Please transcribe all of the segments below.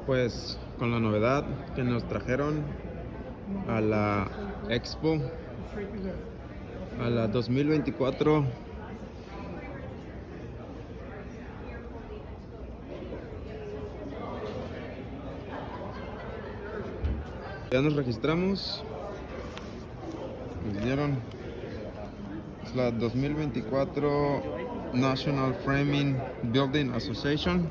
Pues con la novedad que nos trajeron a la EXPO, a la 2024. Ya nos registramos, nos dieron, es la 2024 National Framing Building Association.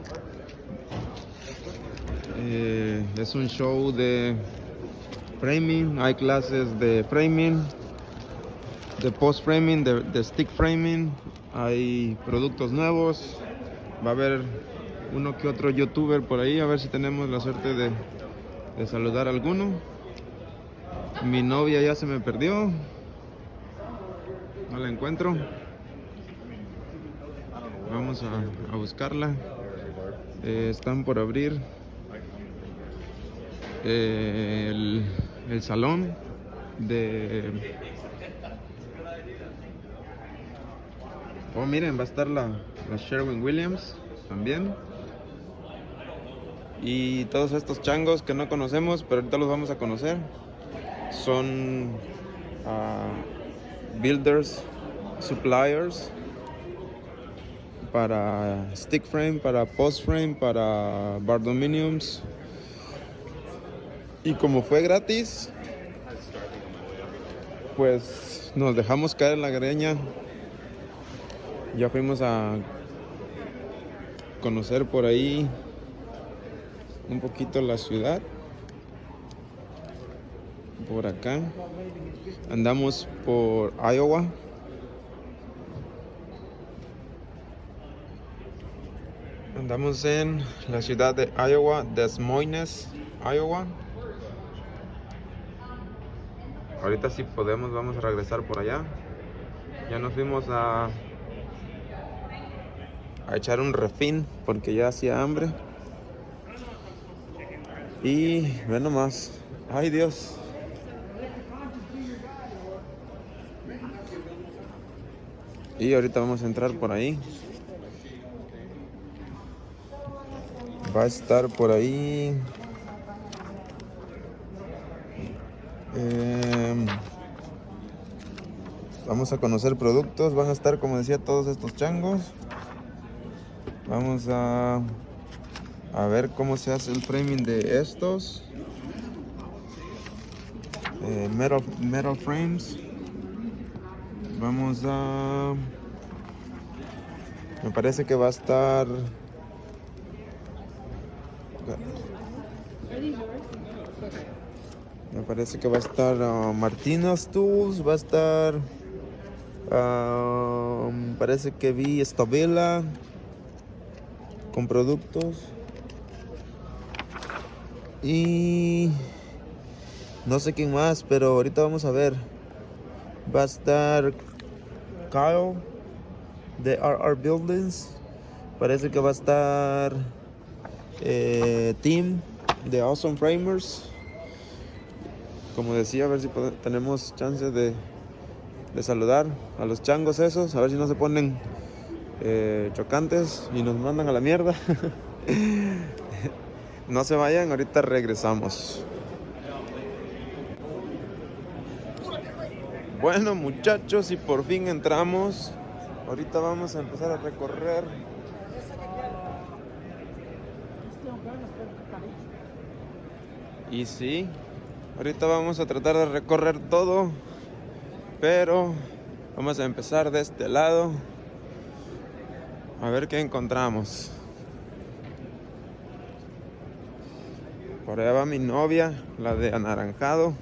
Es un show de framing, hay clases de framing, de post framing, de stick framing, hay productos nuevos, va a haber uno que otro youtuber por ahí, a ver si tenemos la suerte de saludar a alguno. Mi novia ya se me perdió, no la encuentro, vamos a buscarla. Están por abrir el salón de... Oh, miren, va a estar la Sherwin Williams también. Y todos estos changos que no conocemos, pero ahorita los vamos a conocer. Son builders, suppliers para stick frame, para post frame, para bardominiums. Y como fue gratis, pues nos dejamos caer en la greña. Ya fuimos a conocer por ahí un poquito la ciudad. Por acá andamos por Iowa. Andamos en la ciudad de Iowa, Des Moines, Iowa. Ahorita si podemos vamos a regresar por allá. Ya nos fuimos a echar un refín porque ya hacía hambre. Y ve nomás, ay Dios. Y ahorita vamos a entrar por ahí. Va a estar por ahí vamos a conocer productos. Van a estar, como decía, todos estos changos. Vamos a ver cómo se hace el framing de estos metal frames. Vamos a... Me parece que va a estar... Me parece que va a estar Martina's Tools, va a estar... parece que vi Stabila con productos. Y... no sé quién más, pero ahorita vamos a ver. Va a estar Kyle de RR Buildings. Parece que va a estar Tim de Awesome Framers. Como decía, a ver si tenemos chance de saludar a los changos esos. A ver si no se ponen chocantes y nos mandan a la mierda. No se vayan, ahorita regresamos. Bueno, muchachos, y por fin entramos. Ahorita vamos a empezar a recorrer. Y sí, ahorita vamos a tratar de recorrer todo, pero vamos a empezar de este lado. A ver qué encontramos. Por allá va mi novia, la de anaranjado.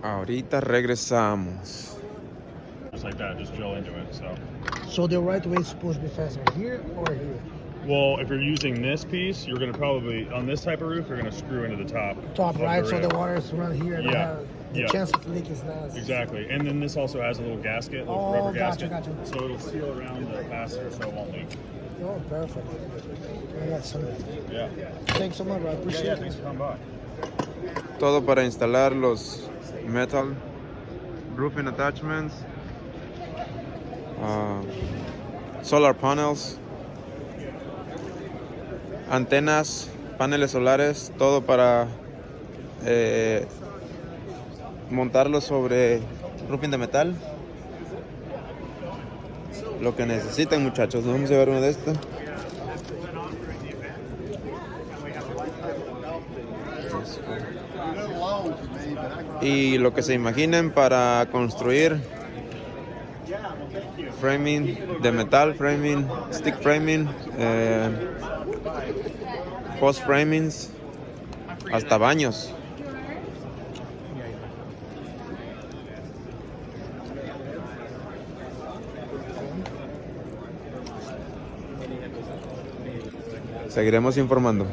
Ahorita regresamos. Just like that, just drill into it. So the right way is supposed to be faster here or here? Well, if you're using this piece, you're going to probably, on this type of roof, you're going to screw into the top. Top right, the so roof. the water is around here. Yeah. The chance of leak is less. Exactly. And then this also has a little gasket, rubber gotcha, gasket. gotcha. So it'll seal around the faster so it won't leak. Oh, perfect. I got some. Yeah. Thanks so much, bro. I appreciate it. Thanks for coming by. Todo para instalar los metal roofing attachments. solar panels, antenas, paneles solares, todo para montarlo sobre roofing de metal. Lo que necesiten, muchachos. Nos vamos a llevar uno de estos. Y lo que se imaginen para construir framing de metal, framing, stick framing, post framings, hasta baños. Seguiremos informando.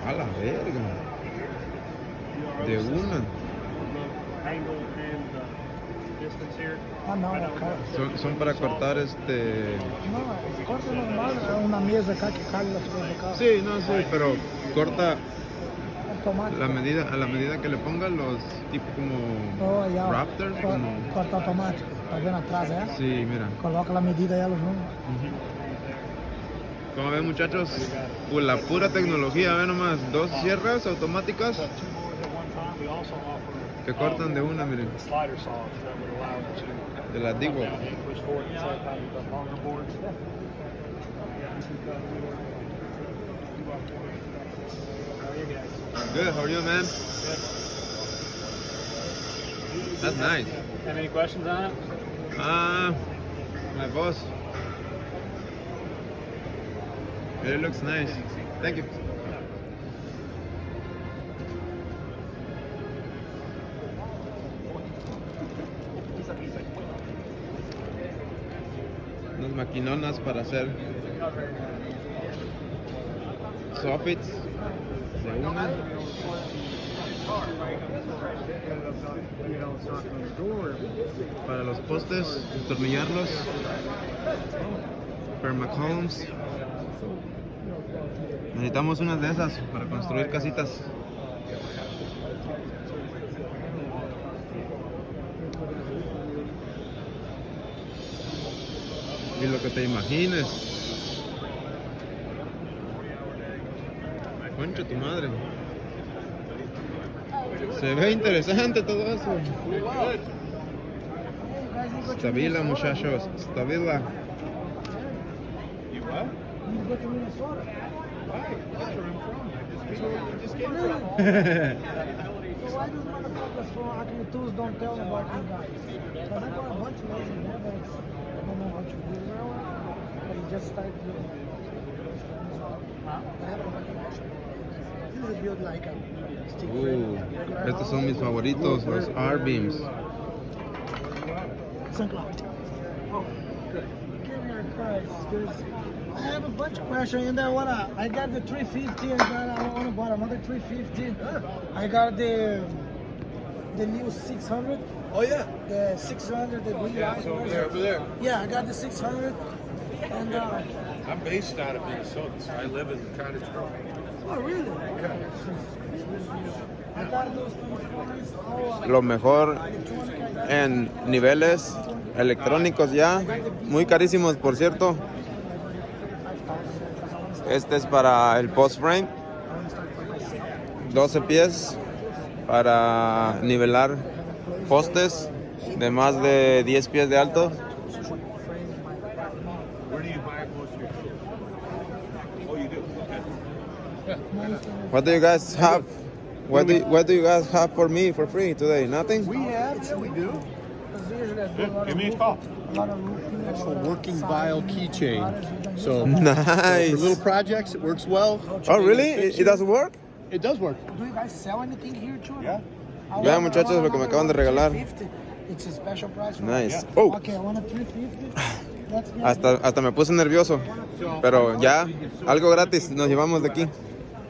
A la verga. De una. Ah, não, é cara. Son para cortar Não, corta normal, é uma mesa cá que cabe as coisas cá. Sí, no, sí, pero corta Automático. a la medida que le pongan los tipo como Oh, ya. Raptors, como... Corta automático. Tá vendo atrás, é? Sí, mira. Coloca a medida e elas vão. Como ven, muchachos, pues la pura tecnología, ve nomás, 2 sierras automáticas que cortan de una, miren, de las digo. Good, how are you, man? That's nice. Have any questions on it? My boss. It looks nice. Thank you. Unas maquinonas para hacer soffits de una. Para los postes, atornillarlos. Permacolumns. Necesitamos unas de esas para construir casitas. Y lo que te imagines. Concha tu madre. Se ve interesante todo eso. Estabila, muchachos. Estabila. You go to Minnesota. So why those motherfuckers from Acme Tools don't tell me about you guys? Because I got a bunch of guys in there that I don't know what you do very well, but you just started doing it. I haven't recognized it. This is a build like a stick frame. regular Estos son mis house. favoritos, los R-beams. SunCloud. Give me a price, because I have a bunch of questions and I got the 350 and I want to buy another 350. I got the new 600. Oh yeah. The 600, the green light. Over there. Yeah, I got the 600. And I'm based out of Minnesota, so I live in Cottage Grove. oh really? I got those 24s. Lo mejor en niveles electrónicos ya, muy carísimos por cierto. Este es para el post frame, 12 pies para nivelar postes de más de 10 pies de alto. Where do you buy most of your food? Oh, you do? Okay. What do you guys have? What do you guys have for me for free today? Nothing? We do. Good. Give me a call. Actual working vial keychain. So Nice. for little projects, it works well. Oh really? It doesn't work? It does work. Do you guys sell anything here too? Yeah. Ya, muchachos, lo que me acaban de regalar. 350. It's a special price. right? Nice. Oh, Okay, I want a 350. Let's get hasta me puse nervioso. Pero ya, algo gratis nos llevamos de aquí.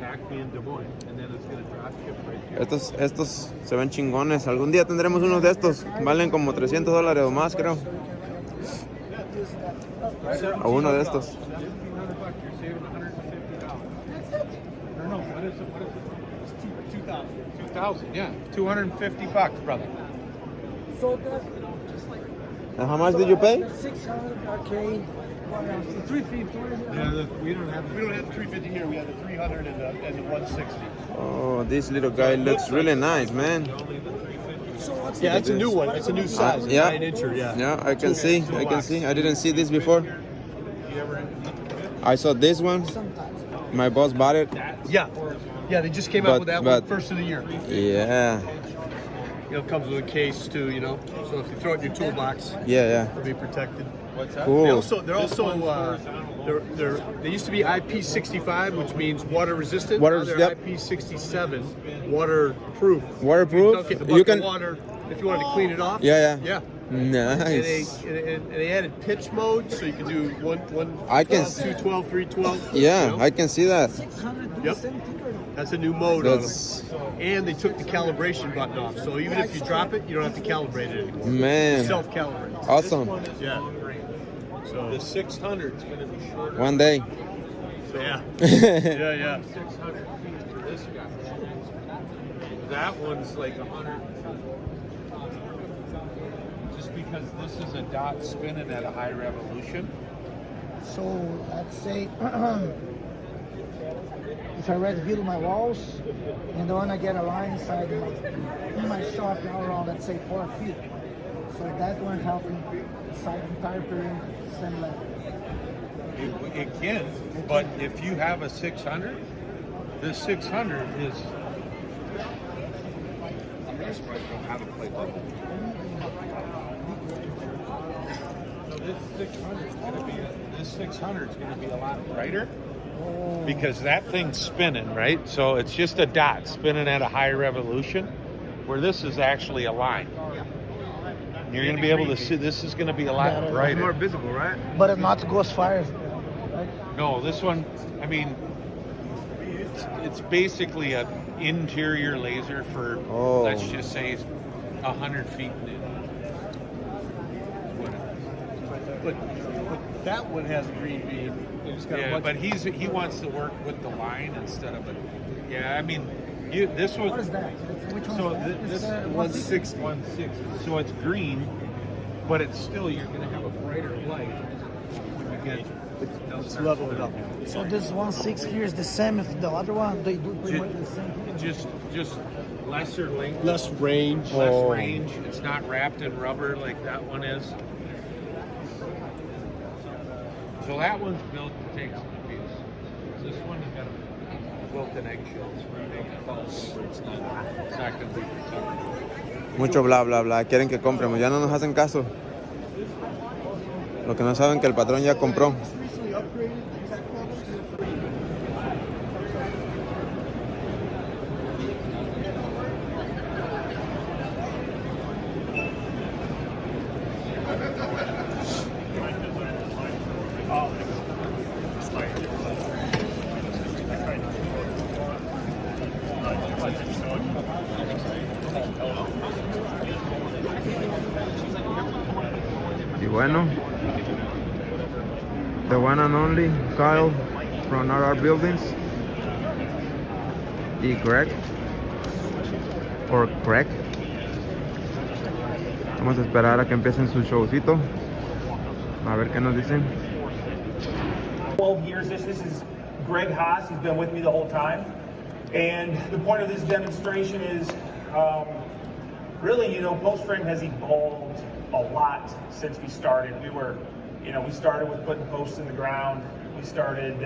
Acme and Des Moines, and then it's going to drop ship right here. Estos se ven chingones. Algún día tendremos unos de estos. Valen como $300 o más, creo. A uno de estos. $1,500, you're saving $150. No, what is it? It's 2,000. 2,000, yeah. $250, brother. So that's And how much did you pay? 600 arcade. What else? The 350. What is it? Yeah, we don't have the 350 here. We have the 300 and the 160. Oh, this little guy looks really nice, man. So what's Yeah, it's a new one. It's a new size. Yeah. 9-incher, yeah. Yeah, I can see. I can see. I didn't see this before. I saw this one. sometimes? My boss bought it. Yeah. Yeah, they just came But- out with that but- one first of the year. Yeah. You know, it comes with a case too, you know. So if you throw it in your toolbox, Yeah, it'll be protected. What's that? yeah. They Cool. also they used to be IP65, which means water resistant. Water- Now they're yep. IP67, waterproof. Waterproof? Dunk it in a You bucket can- of water if you wanted to clean it off. Yeah, Yeah. Nice. And they added pitch mode, so you can do one I can 12, 212, 312. Yeah, you know? I can see that. 600 do Yep. the same thing or no? That's a new mode on That's them. And they took the calibration button off, so even if you drop it, you don't have to calibrate it anymore. man. Self-calibrate. Awesome. Yeah. So The 600 is going to be shorter. One day. yeah. yeah. Yeah. 600 feet for this guy. That one's like 100. Just because this is a dot spinning at a high revolution. So let's say if I red build my walls and I want to get a line inside in my shop around, let's say 4 feet. So that one helping inside the entire perimeter, same level. It can, but if you have a 600, this 600 is. You guys probably don't have a plate level. So this 600 is going to be a lot brighter because that thing's spinning, right? So it's just a dot spinning at a high revolution, where this is actually a line. You're going to be able to see. This is going to be a lot brighter. More visible, right? But it not ghost fires. Right? No, this one, I mean, it's basically an interior laser for, Oh. let's just say, 100 feet. But that one has a green beam. It's got a Yeah, bunch but he wants to work with the line instead of it. Yeah, I mean, this What one. is that? Which one So is that? this It's, 160. 160. So it's green, but it's still, you're going to have a brighter light when you get. It's leveled up. So this 160 here is the same if the other one they do pretty much the same thing. Just lesser length. Less range. Less Oh. range. It's not wrapped in rubber like that one is. So that one's built to take some abuse. This one has got a built-in eggshells where they can fall over. It's not going to be protected. Mucho bla bla bla. Quieren que compremos. Ya no nos hacen caso. Lo que no saben que el patrón ya compró. Y bueno, the one and only Kyle from RR Buildings. Y Greg. Or Greg. Vamos a esperar a que empiecen su showcito. A ver qué nos dicen. 12 years. This is Greg Haas. He's been with me the whole time. And the point of this demonstration is really, post frame has evolved a lot since we started. We started with putting posts in the ground. We started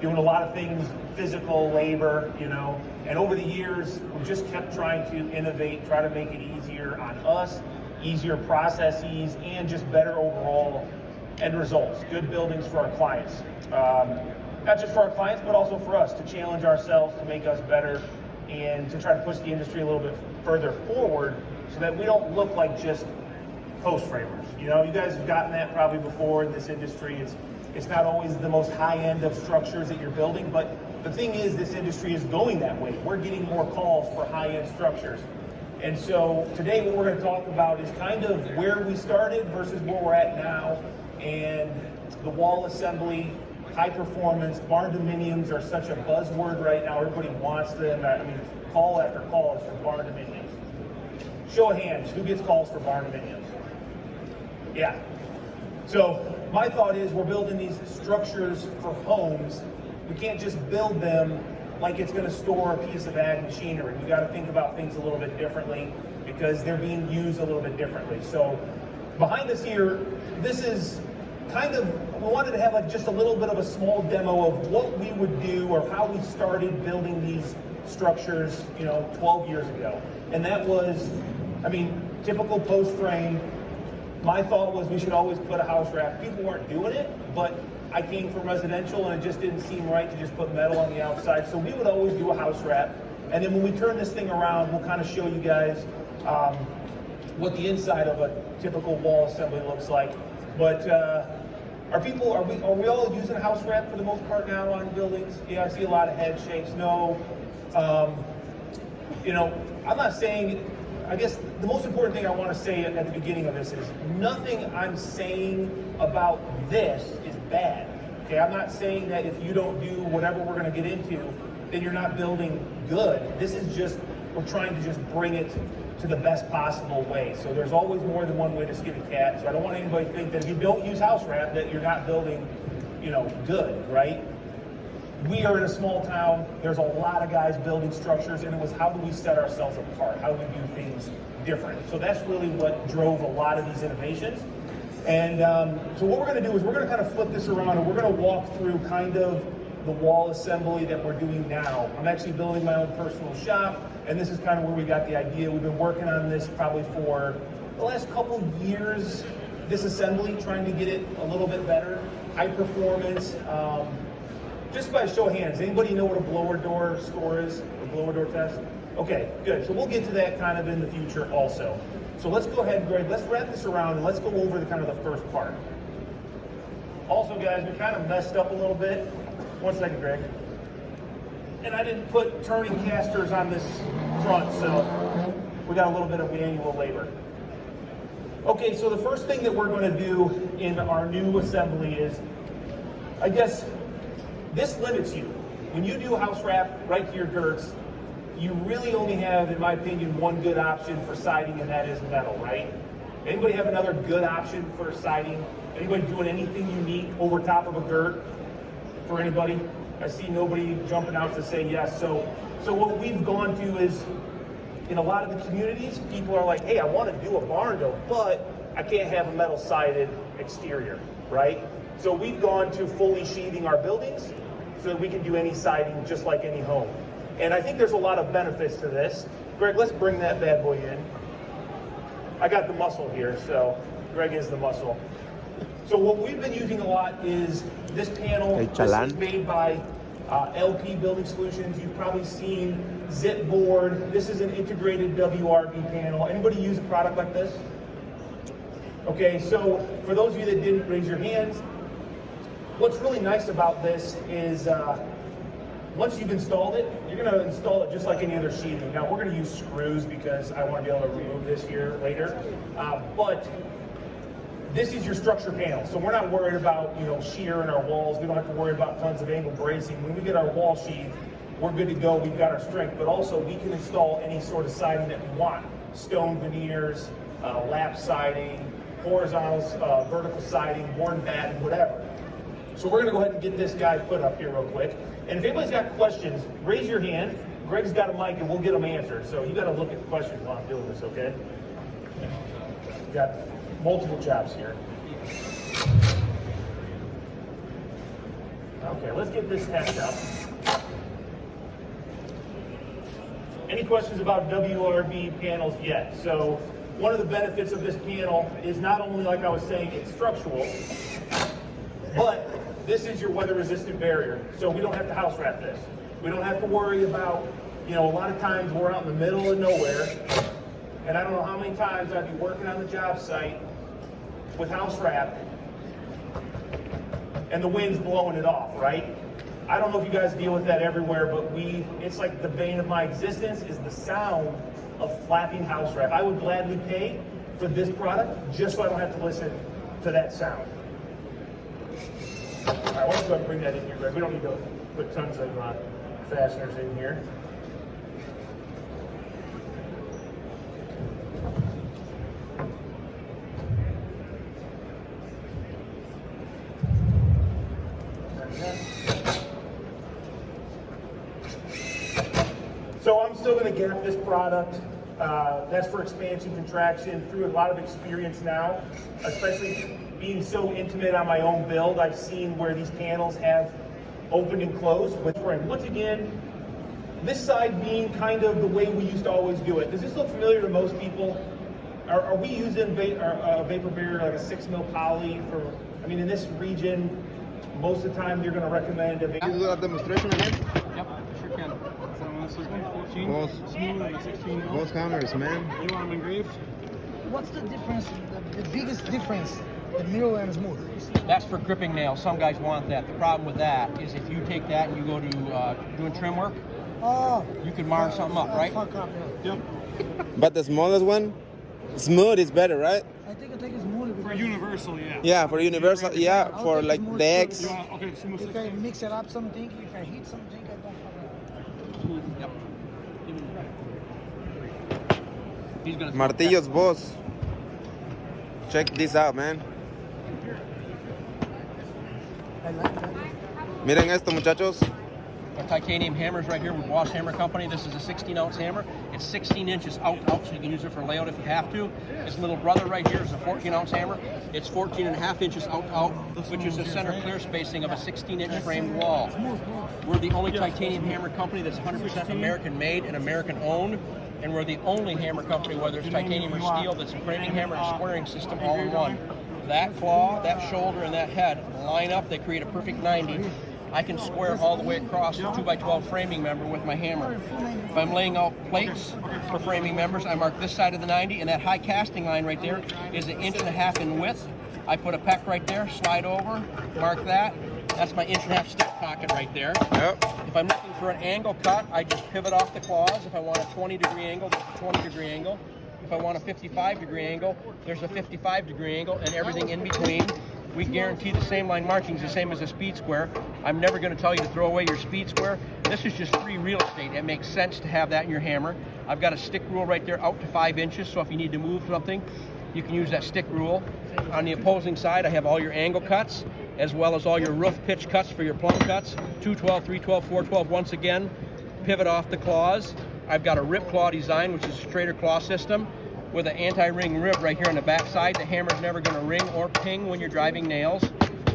doing a lot of things, physical labor, and over the years, we just kept trying to innovate, try to make it easier on us, easier processes, and just better overall end results, good buildings for our clients. Not just for our clients, but also for us to challenge ourselves, to make us better, and to try to push the industry a little bit further forward so that we don't look like just post framers. You guys have gotten that probably before in this industry. It's not always the most high end of structures that you're building, but the thing is, this industry is going that way. We're getting more calls for high end structures. And so today what we're going to talk about is kind of where we started versus where we're at now, and the wall assembly, high performance, barn dominiums are such a buzzword right now. Everybody wants them. I mean, call after call is for barn dominiums. Show of hands, who gets calls for barn dominiums? Yeah. So my thought is we're building these structures for homes. We can't just build them like it's going to store a piece of ag machinery. We got to think about things a little bit differently because they're being used a little bit differently. So behind us here, this is kind of, we wanted to have like just a little bit of a small demo of what we would do or how we started building these structures, 12 years ago. And that was, I mean, typical post frame. My thought was we should always put a house wrap. People weren't doing it, but I came from residential and it just didn't seem right to just put metal on the outside. So we would always do a house wrap. And then when we turn this thing around, we'll kind of show you guys what the inside of a typical wall assembly looks like. But are we all using house wrap for the most part now on buildings? Yeah, I see a lot of head shakes. No. I'm not saying, I guess the most important thing I want to say at the beginning of this is nothing I'm saying about this is bad. Okay, I'm not saying that if you don't do whatever we're going to get into, then you're not building good. This is just, we're trying to just bring it to the best possible way. So there's always more than one way to skin a cat. So I don't want anybody to think that if you don't use house wrap that you're not building, good, right? We are in a small town. There's a lot of guys building structures, and it was how do we set ourselves apart? How do we do things different? So that's really what drove a lot of these innovations. And so what we're going to do is we're going to kind of flip this around, and we're going to walk through kind of the wall assembly that we're doing now. I'm actually building my own personal shop, and this is kind of where we got the idea. We've been working on this probably for the last couple years, this assembly, trying to get it a little bit better, high performance. Just by show of hands, anybody know what a blower door score is? A blower door test? Okay, good. So we'll get to that kind of in the future also. So let's go ahead, Greg, let's wrap this around and let's go over the kind of the first part. Also, guys, we kind of messed up a little bit. 1 second, Greg. And I didn't put turning casters on this front, so we got a little bit of manual labor. Okay, so the first thing that we're going to do in our new assembly is, I guess, this limits you. When you do house wrap right to your girts, you really only have, in my opinion, one good option for siding, and that is metal, right? Anybody have another good option for siding? Anybody doing anything unique over top of a girt for anybody? I see nobody jumping out to say yes. So what we've gone to is, in a lot of the communities, people are like, hey, I want to do a barn door, but I can't have a metal sided exterior, right? So we've gone to fully sheathing our buildings so that we can do any siding just like any home. And I think there's a lot of benefits to this. Greg, let's bring that bad boy in. I got the muscle here, so Greg is the muscle. So what we've been using a lot is this panel. This is made by LP Building Solutions. You've probably seen Zip Board. This is an integrated WRB panel. Anybody use a product like this? Okay, so for those of you that didn't raise your hands, what's really nice about this is once you've installed it, you're going to install it just like any other sheathing. Now, we're going to use screws because I want to be able to remove this here later. But this is your structure panel. So we're not worried about, shear in our walls. We don't have to worry about tons of angle bracing. When we get our wall sheath, we're good to go. We've got our strength. But also, we can install any sort of siding that we want. Stone veneers, lap siding, horizontals, vertical siding, worn batten, whatever. So we're going to go ahead and get this guy put up here real quick. And if anybody's got questions, raise your hand. Greg's got a mic and we'll get them answered. So you got to look at the questions while I'm doing this, okay? Got multiple jobs here. Okay, let's get this hashed out. Any questions about WRB panels yet? So one of the benefits of this panel is not only, like I was saying, it's structural, but this is your weather-resistant barrier. So we don't have to house wrap this. We don't have to worry about, a lot of times we're out in the middle of nowhere, and I don't know how many times I'd be working on the job site with house wrap, and the wind's blowing it off, right? I don't know if you guys deal with that everywhere, but it's like the bane of my existence is the sound of flapping house wrap. I would gladly pay for this product just so I don't have to listen to that sound. I want to go ahead and bring that in here, Greg. We don't need to put tons of fasteners in here. So I'm still going to gap this product. That's for expansion, contraction. Through a lot of experience now, especially being so intimate on my own build, I've seen where these panels have opened and closed with frame. Once again, this side being kind of the way we used to always do it. Does this look familiar to most people? Are we using vapor barrier like a 6 mil poly for, I mean, in this region, most of the time you're going to recommend a Can you do a demonstration again? Yep, sure can. So this is 114, Boss. smooth like 16 mil. Both hammers, man. You want them engraved? What's the difference, the biggest difference, the middle and smooth? That's for gripping nails. Some guys want that. The problem with that is if you take that and you go to doing trim work, Oh. you can mar something up, right? Fuck up, yeah. Yep. But the smallest one, smooth is better, right? I think I take it smooth For because universal, yeah. Yeah, for universal, yeah, I'll for take like smooth the too. X. You want, okay, smooth if I 16. mix it up something, if I heat something, I don't fuck up. Smooth. Yep. He's gonna Martillos Boss. Check this out, man. I like that. Miren esto, muchachos. Our titanium hammers right here with Boss Hammer Company. This is a 16-ounce hammer. It's 16 inches out, so you can use it for layout if you have to. This little brother right here is a 14-ounce hammer. It's 14.5 inches out, which is the center clear spacing of a 16-inch framed wall. We're the only titanium hammer company that's 100% American-made and American-owned. And we're the only hammer company, whether it's titanium or steel, that's a framing hammer and a squaring system all in one. That claw, that shoulder, and that head line up. They create a perfect 90. I can square all the way across a 2x12 framing member with my hammer. If I'm laying out plates for framing members, I mark this side of the 90, and that high casting line right there is 1.5 inches in width. I put a peck right there, slide over, mark that. That's my 1.5 inch stick pocket right there. Yep. If I'm looking for an angle cut, I just pivot off the claws. If I want a 20-degree angle, there's a 20-degree angle. If I want a 55-degree angle, there's a 55-degree angle, and everything in between. We guarantee the same line markings, the same as a speed square. I'm never going to tell you to throw away your speed square. This is just free real estate. It makes sense to have that in your hammer. I've got a stick rule right there out to 5 inches, so if you need to move something, you can use that stick rule. On the opposing side, I have all your angle cuts, as well as all your roof pitch cuts for your plumb cuts, 212, 312, 412. Once again, pivot off the claws. I've got a rip claw design, which is a straighter claw system, with an anti-ring rib right here on the back side. The hammer's never going to ring or ping when you're driving nails.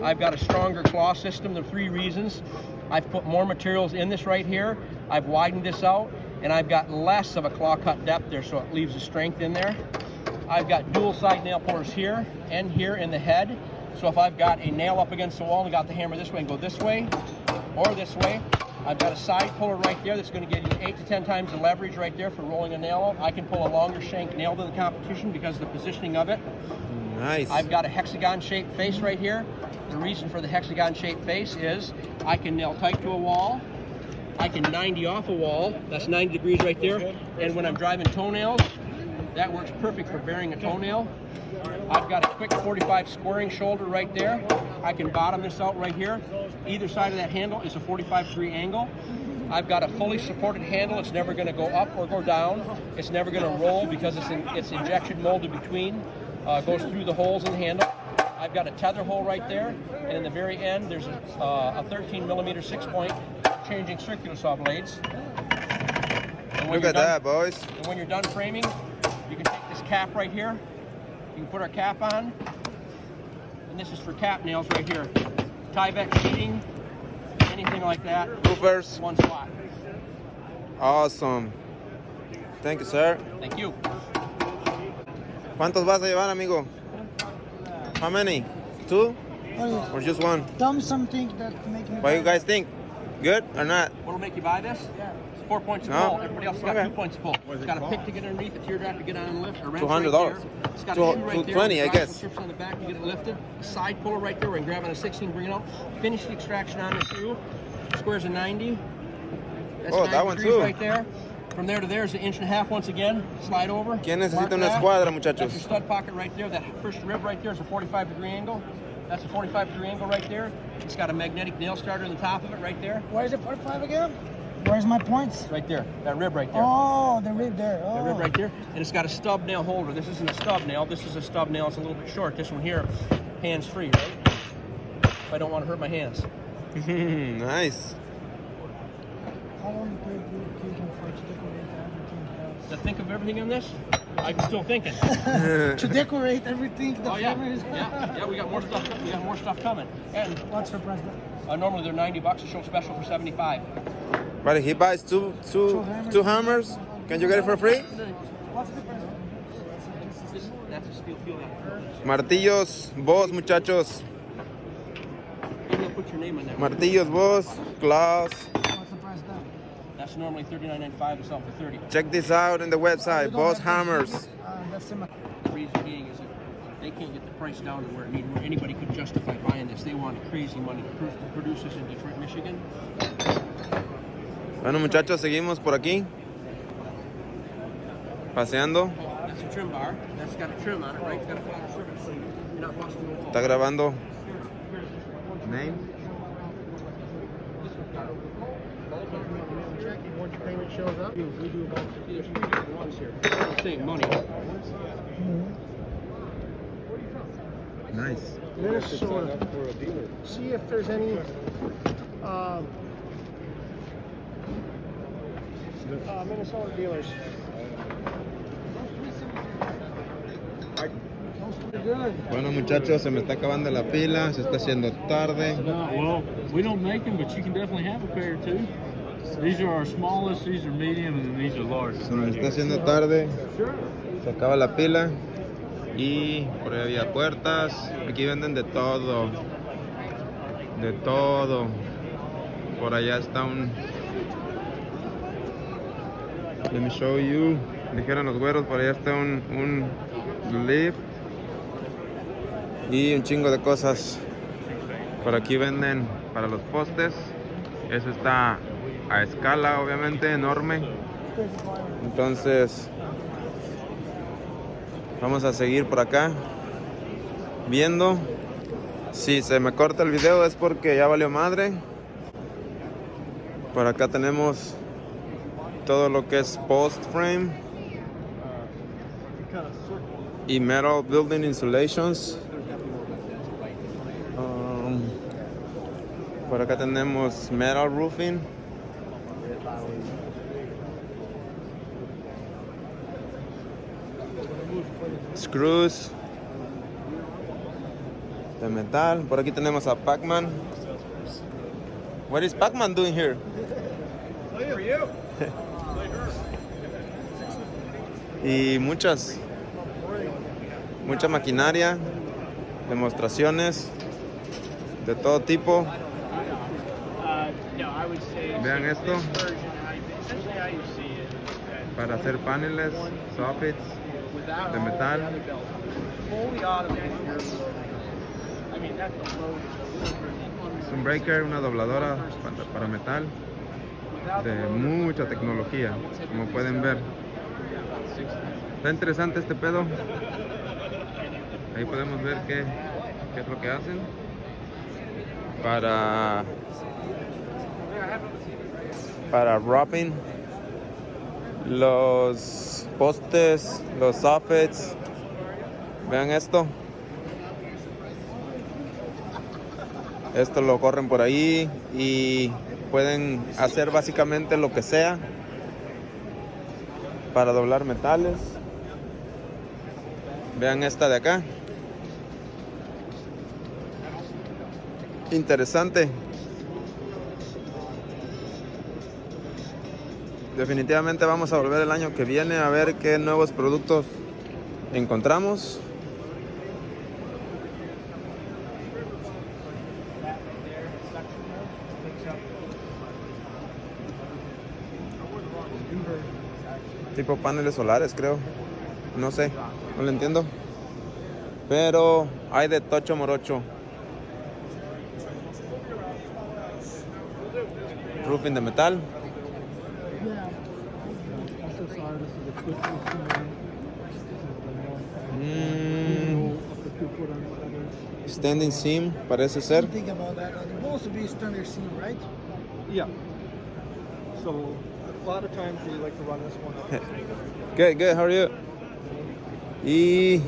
I've got a stronger claw system. There are 3 reasons. I've put more materials in this right here. I've widened this out, and I've got less of a claw cut depth there, so it leaves the strength in there. I've got dual side nail pullers here and here in the head. So if I've got a nail up against the wall and got the hammer this way and go this way or this way, I've got a side puller right there that's going to give you 8 to 10 times the leverage right there for rolling a nail. I can pull a longer shank nail than the competition because of the positioning of it. Nice. I've got a hexagon-shaped face right here. The reason for the hexagon-shaped face is I can nail tight to a wall. I can 90 off a wall. That's 90 degrees right there. And when I'm driving toenails, that works perfect for burying a toenail. I've got a quick 45 squaring shoulder right there. I can bottom this out right here. Either side of that handle is a 45-degree angle. I've got a fully supported handle. It's never going to go up or go down. It's never going to roll because it's injection molded between. Goes through the holes in the handle. I've got a tether hole right there. And in the very end, there's a 13-millimeter 6-point changing circular saw blades. Look at that, boys. And when you're done framing, you can take this cap right here. You can put our cap on. And this is for cap nails right here. Tyvek sheeting, anything like that. Roofers. One spot. Awesome. Thank you, sir. Thank you. ¿Cuántos vas a llevar, amigo? How many? 2 Oh, yeah. or just 1? Tell me something that make me. What do you guys think? Good or not? What'll make you buy this? Yeah. It's 4 points to No? pull. Everybody else has got Okay. 2 points to pull. It's got a pick to get underneath, a teardrop to get on and lift, a wrench $200. right there. It's got a shoe right there. $220, I with guess. trips on the back to get it lifted. A side puller right there. We can grab on a 16, bring it out. Finish the extraction on the shoe. Squares a 90. That's Oh, 90 that one degrees too. right there. From there to there is 1.5 inches once again. Slide over. ¿Quién necesita Mark una that. escuadra, That's muchachos? your stud pocket right there. That first rib right there is a 45-degree angle. That's a 45-degree angle right there. It's got a magnetic nail starter in the top of it right there. Where is it 45 again? Where's my points? Right there. That rib right there. Oh, the rib there. Oh. That rib right there. And it's got a stub nail holder. This isn't a stub nail. This is a stub nail. It's a little bit short. This one here, hands-free, right? If I don't want to hurt my hands. Nice. How long do you taking for to decorate everything else? To think of everything on this, I'm still thinking. To decorate everything, the Oh yeah, cameras. yeah. We got more stuff. We got more stuff coming. And What's your price? normally they're $90. A show special for $75. But if he buys two hammers, can you get it for free? What's the price? That's a steel feel. Martillos, vos, muchachos. Maybe I'll put your name on there. Martillos, vos, claws. What's the price there? That's normally $39.95 to sell for $30. Check this out on the website, You don't Boss have to- Hammers. That's similar. The reason being is that they can't get the price down to where anybody could justify buying this. They want crazy money to produce this in Detroit, Michigan. Bueno, muchachos, seguimos por aquí. Paseando. That's a trim bar. That's got a trim on it, right? It's got a flat surface. You're not busting the wall. Está grabando. Name. Once your payment shows up, we do about There's 3 different ones here. Same money. Nice. Minnesota. See if there's any Minnesota dealers. Bueno, muchachos, se me está acabando la pila, se está haciendo tarde. Well, we don't make them, but you can definitely have a pair too. These are our smallest, these are medium, and then these are large. Se me está haciendo tarde. Se acaba la pila. Y por ahí había puertas. Aquí venden de todo. De todo. Por allá está un... Let me show you. Dijeron los güeros, por allá está un lift. Y un chingo de cosas. Por aquí venden para los postes. Eso está a escala, obviamente, enorme. Entonces, vamos a seguir por acá viendo. Si se me corta el video es porque ya valió madre. Por acá tenemos todo lo que es post frame y metal building insulations. Por acá tenemos metal roofing. Screws de metal. Por aquí tenemos a Pac-Man. What is Pac-Man doing here? Y mucha maquinaria, demostraciones de todo tipo. Vean esto, para hacer paneles, soffits de metal. Es un breaker, una dobladora para metal de mucha tecnología, como pueden ver. Está interesante este pedo. Ahí podemos ver qué es lo que hacen para wrapping los postes, los soffits. Vean esto. Esto lo corren por ahí y pueden hacer básicamente lo que sea para doblar metales. Vean esta de acá. Interesante. Definitivamente vamos a volver el año que viene a ver qué nuevos productos encontramos. Tipo paneles solares, creo. No sé, no lo entiendo. Pero hay de tocho morocho. Roofing de metal. Standing seam, parece ser. Think about that. It's supposed to be standard seam, right? Yeah. So a lot of times we like to run this one up. Good, good, how are you? Y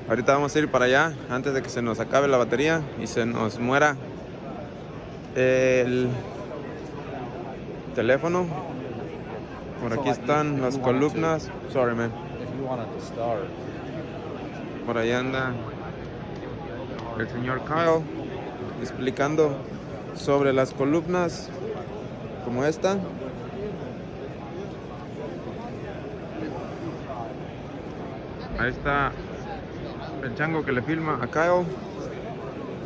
ahorita vamos a ir para allá antes de que se nos acabe la batería y se nos muera el teléfono. Por aquí están las columnas. Sorry, man. Por ahí anda el señor Kyle explicando sobre las columnas como esta. Ahí está el chango que le filma a Kyle,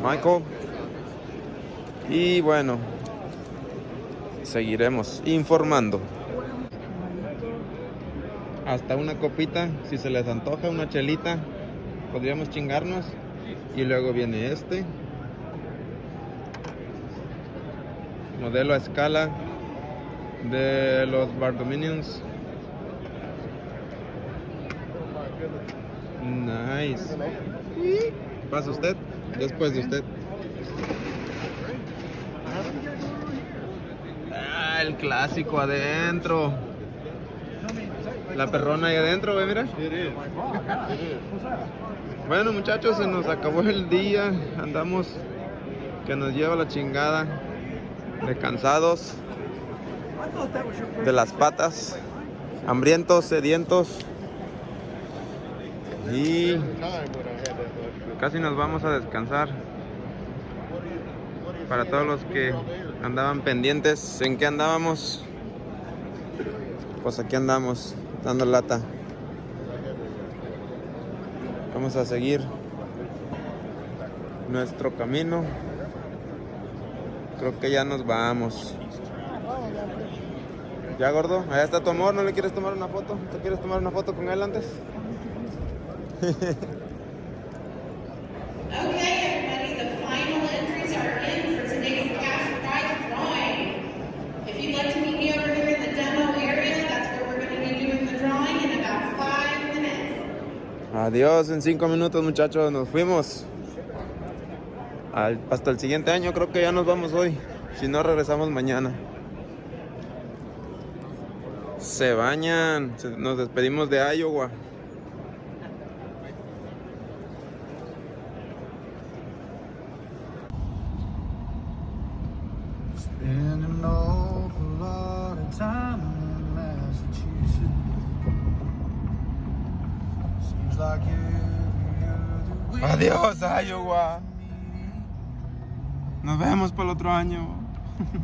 Michael. Y bueno, seguiremos informando. Hasta una copita, si se les antoja, una chelita, podríamos chingarnos. Y luego viene este modelo a escala de los Bardominions. Nice. Pasa usted, después de usted. Ah, el clásico adentro. La perrona ahí adentro, ve, mira. Bueno, muchachos, se nos acabó el día. Andamos que nos lleva la chingada, de cansados, de las patas, hambrientos, sedientos. Y casi nos vamos a descansar. Para todos los que andaban pendientes, ¿en qué andábamos? Pues aquí andamos, dando lata. Vamos a seguir nuestro camino. Creo que ya nos vamos. ¿Ya, gordo? Allá está tu amor, ¿no le quieres tomar una foto? ¿Te quieres tomar una foto con él antes? Okay, everybody, the final entries are in for today's cash prize drawing. If you'd like to meet me over here in the demo area, that's where we're going to be doing the drawing in about 5 minutes. Adiós, en 5 minutos, muchachos, nos fuimos. Hasta el siguiente año, creo que ya nos vamos hoy. Si no, regresamos mañana. Se bañan, nos despedimos de Iowa. Spend an awful lot of time in Massachusetts. Seems like every other week. Adiós, Iowa. Nos vemos para el otro año.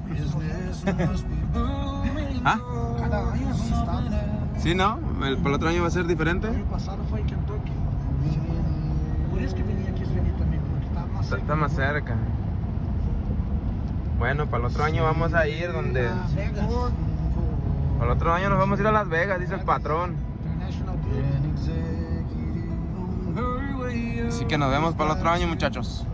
Business must be booming. ¿Ah? Cada año sí está. ¿Sí, no? ¿Para el otro año va a ser diferente? El año pasado fue en Kentucky. Por eso que venía aquí, venir también, porque está más cerca. Está más cerca. Bueno, para el otro año vamos a ir donde... Las Vegas. Para el otro año nos vamos a ir a Las Vegas, dice el patrón. International Beer. An executive on her way Así que nos vemos para el otro año, muchachos.